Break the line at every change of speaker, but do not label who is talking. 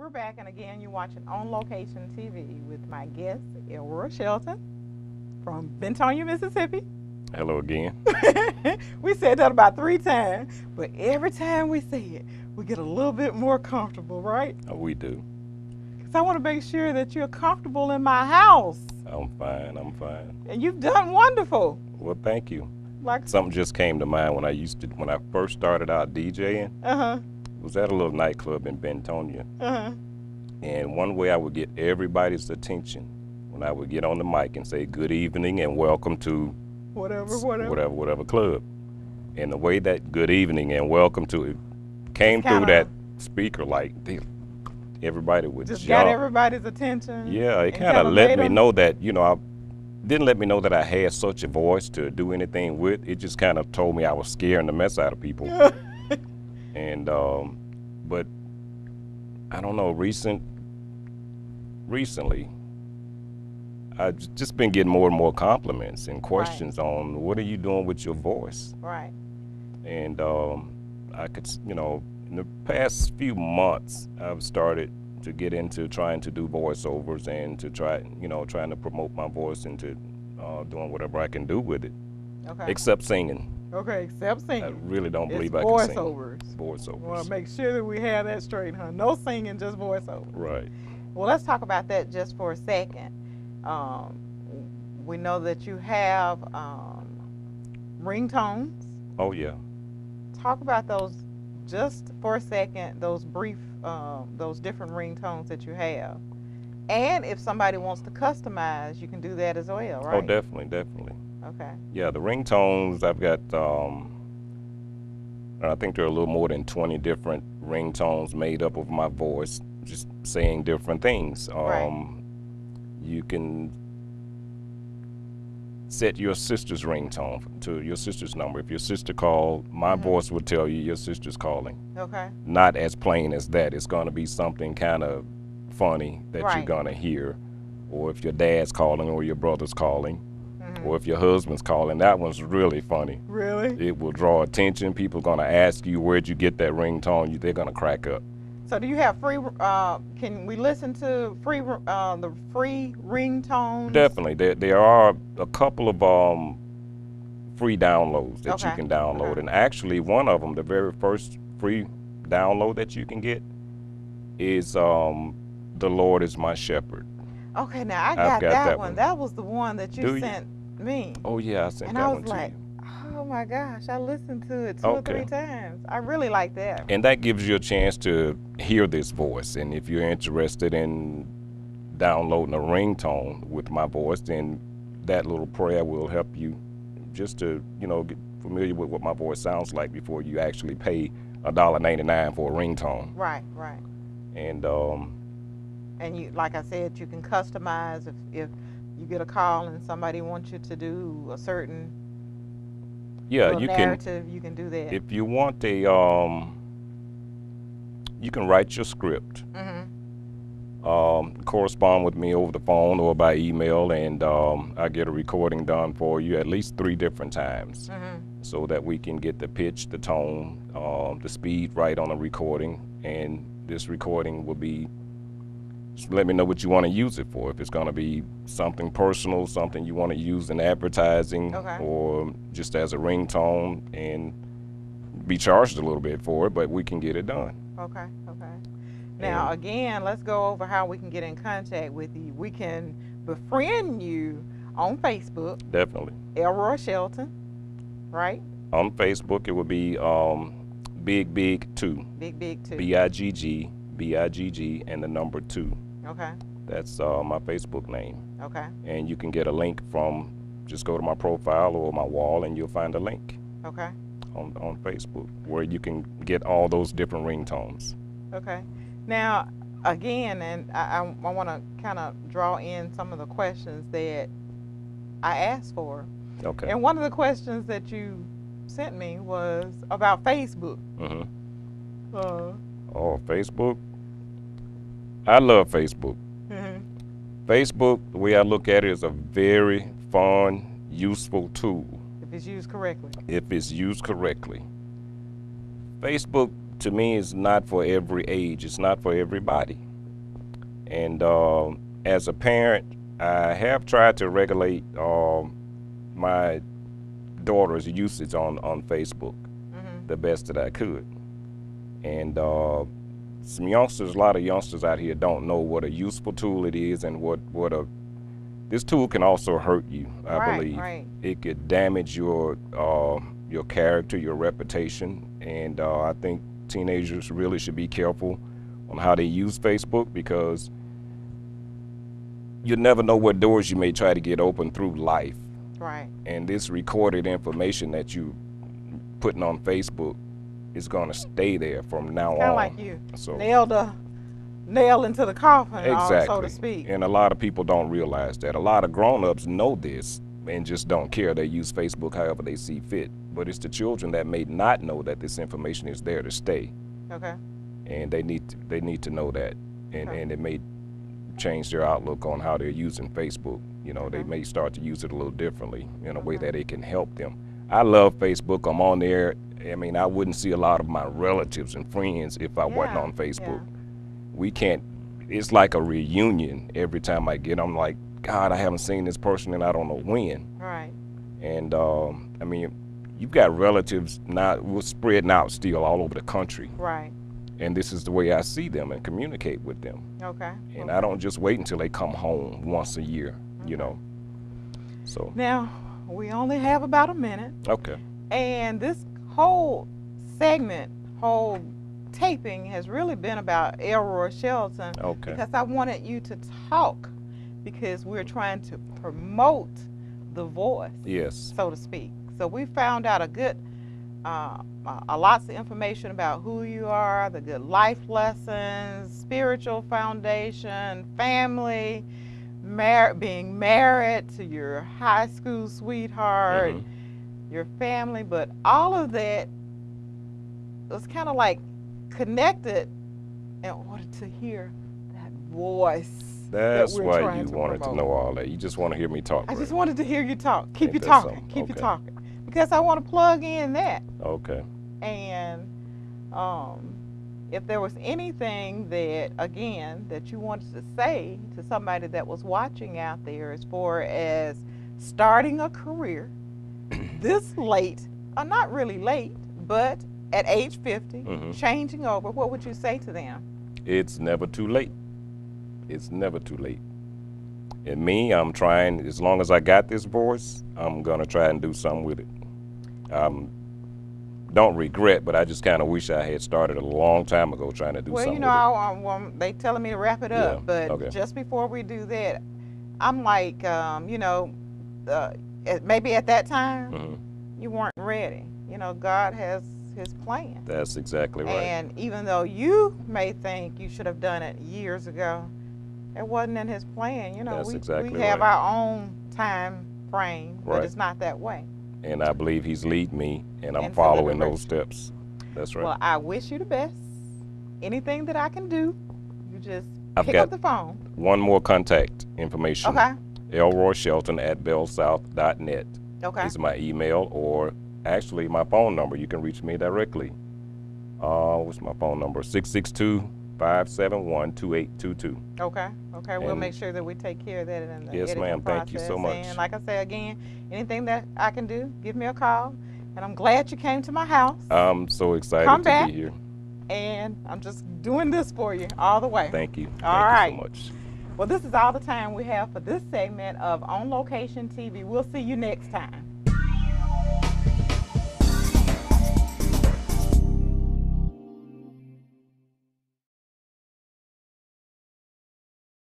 We're back, and again, you're watching On Location TV with my guest, Elroy Shelton from Bentonia, Mississippi.
Hello again.
We said that about 3 times, but every time we say it, we get a little bit more comfortable, right?
Oh, we do.
Because I want to make sure that you're comfortable in my house.
I'm fine. I'm fine.
And you've done wonderful.
Well, thank you.
Like
Something just came to mind when I first started out DJing. Was at a little nightclub in Bentonia. And one way I would get everybody's attention when I would get on the mic and say good evening and welcome to whatever club. And the way that good evening and welcome to it came through that speaker, like everybody would
just
jump.
Got everybody's attention.
Yeah, it kind of let me know that, didn't let me know that I had such a voice to do anything with. It just kind of told me I was scaring the mess out of people. And but I don't know, recently I've just been getting more and more compliments and questions on what are you doing with your voice.
Right.
And I could, in the past few months I've started to get into trying to do voiceovers and to trying to promote my voice into doing whatever I can do with it.
Okay.
Except singing.
Okay, except singing.
I really don't believe I
can
sing.
Voiceovers.
Voiceovers.
Want to make sure that we have that straight, huh? No singing, just voiceovers.
Right.
Well, let's talk about that just for a second. We know that you have ringtones.
Oh, yeah.
Talk about those just for a second, those brief, those different ringtones that you have. And if somebody wants to customize, you can do that as well, right?
Oh, definitely, definitely.
Okay.
Yeah, the ringtones, I've got, I think there are a little more than 20 different ringtones made up of my voice, just saying different things.
Right.
You can set your sister's ringtone to your sister's number. If your sister called, my voice will tell you your sister's calling.
Okay.
Not as plain as that. It's going to be something kind of funny that you're going to hear. Or if your dad's calling or your brother's calling. Or if your husband's calling, that one's really funny.
Really?
It will draw attention. People are going to ask you, where'd you get that ringtone? They're going to crack up.
So do you have free, can we listen to the free ringtones?
Definitely. There are a couple of free downloads that you can download. And actually, one of them, the very first free download that you can get is The Lord is My Shepherd.
Okay, now I got that one. That was the one that you sent me.
Oh, yeah, I sent that one to you.
And I was like, oh my gosh, I listened to it 2 or 3 times. I really like that.
And that gives you a chance to hear this voice. And if you're interested in downloading a ringtone with my voice, then that little prayer will help you just to, get familiar with what my voice sounds like before you actually pay $1.99 for a ringtone.
Right, right.
And
you, like I said, you can customize if you get a call and somebody wants you to do a certain narrative, you can do that.
If you want a, you can write your script, correspond with me over the phone or by email, and I get a recording done for you at least 3 different times, so that we can get the pitch, the tone, the speed right on the recording, and this recording will be. Let me know what you want to use it for. If it's going to be something personal, something you want to use in advertising, or just as a ringtone, and be charged a little bit for it, but we can get it done.
Okay, okay. Now, again, let's go over how we can get in contact with you. We can befriend you on Facebook.
Definitely.
Elroy Shelton, right?
On Facebook, it would be Big 2.
Big 2.
BIGG and the number 2.
Okay.
That's my Facebook name.
Okay.
And you can get a link from, just go to my profile or my wall and you'll find a link.
Okay.
On Facebook where you can get all those different ringtones.
Okay. Now, again, and I want to kind of draw in some of the questions that I asked for.
Okay.
And one of the questions that you sent me was about Facebook.
Oh, Facebook. I love Facebook. Facebook, the way I look at it, is a very fun, useful tool.
If it's used correctly.
If it's used correctly. Facebook, to me, is not for every age. It's not for everybody. And as a parent, I have tried to regulate my daughter's usage on Facebook the best that I could. And some youngsters, a lot of youngsters out here don't know what a useful tool it is, and this tool can also hurt you. I believe it could damage your character, your reputation, and I think teenagers really should be careful on how they use Facebook, because you never know what doors you may try to get open through life.
Right.
And this recorded information that you putting on Facebook is going to stay there from now on.
Kind of like you
so
nailed a nail into the coffin,
exactly,
so to speak.
And a lot of people don't realize that. A lot of grown-ups know this and just don't care. They use Facebook however they see fit. But it's the children that may not know that this information is there to stay.
Okay.
And they need to know that, and it may change their outlook on how they're using Facebook. You know, they may start to use it a little differently in a way that it can help them. I love Facebook. I'm on there. I mean, I wouldn't see a lot of my relatives and friends if I wasn't on Facebook. We can't, it's like a reunion every time I get. I'm like, God, I haven't seen this person and I don't know when.
Right.
And I mean, you've got relatives now, we're spreading out still all over the country.
Right.
And this is the way I see them and communicate with them.
Okay.
And I don't just wait until they come home once a year, you know. So
now we only have about a minute.
Okay.
And this whole segment, whole taping has really been about Elroy Shelton.
Okay.
Because I wanted you to talk, because we're trying to promote the voice.
Yes.
So to speak. So we found out lots of information about who you are, the good life lessons, spiritual foundation, family, being married to your high school sweetheart, your family, but all of that was kind of like connected in order to hear that voice.
That's why you wanted to know all that. You just want to hear me talk.
I just wanted to hear you talk. Keep you
Ain't that
talking.
something?
Keep you talking. Because I want to plug in that.
Okay.
And if there was anything that, again, that you wanted to say to somebody that was watching out there as far as starting a career this late, or not really late, but at age 50, changing over, what would you say to them? It's
never too late. It's never too late. And me, I'm trying, as long as I got this voice, I'm going to try and do something with it. Don't regret, but I just kind of wish I had started a long time ago trying to do something with it.
Well, you know, they telling me to wrap it up, but just before we do that, I'm like, you know, maybe at that time, you weren't ready. You know, God has his plan.
That's exactly right.
And even though you may think you should have done it years ago, it wasn't in his plan. You know, we have our own time frame, but it's not that way.
And I believe he's leading me, and I'm following those steps. That's right.
Well, I wish you the best. Anything that I can do, you just pick up the phone.
One more contact information.
Okay.
ElroyShelton@bellsouth.net.
Okay.
Is my email, or actually my phone number. You can reach me directly. What's my phone number? 662-571-2822.
Okay. Okay. We'll make sure that we take care of that in the
yes, ma'am. Thank you so much.
And like I say again, anything that I can do, give me a call. And I'm glad you came to my house.
I'm so excited to be here.
And I'm just doing this for you all the way.
Thank you.
All right.
Thank you so much.
Well, this is all the time we have for this segment of On Location TV. We'll see you next time.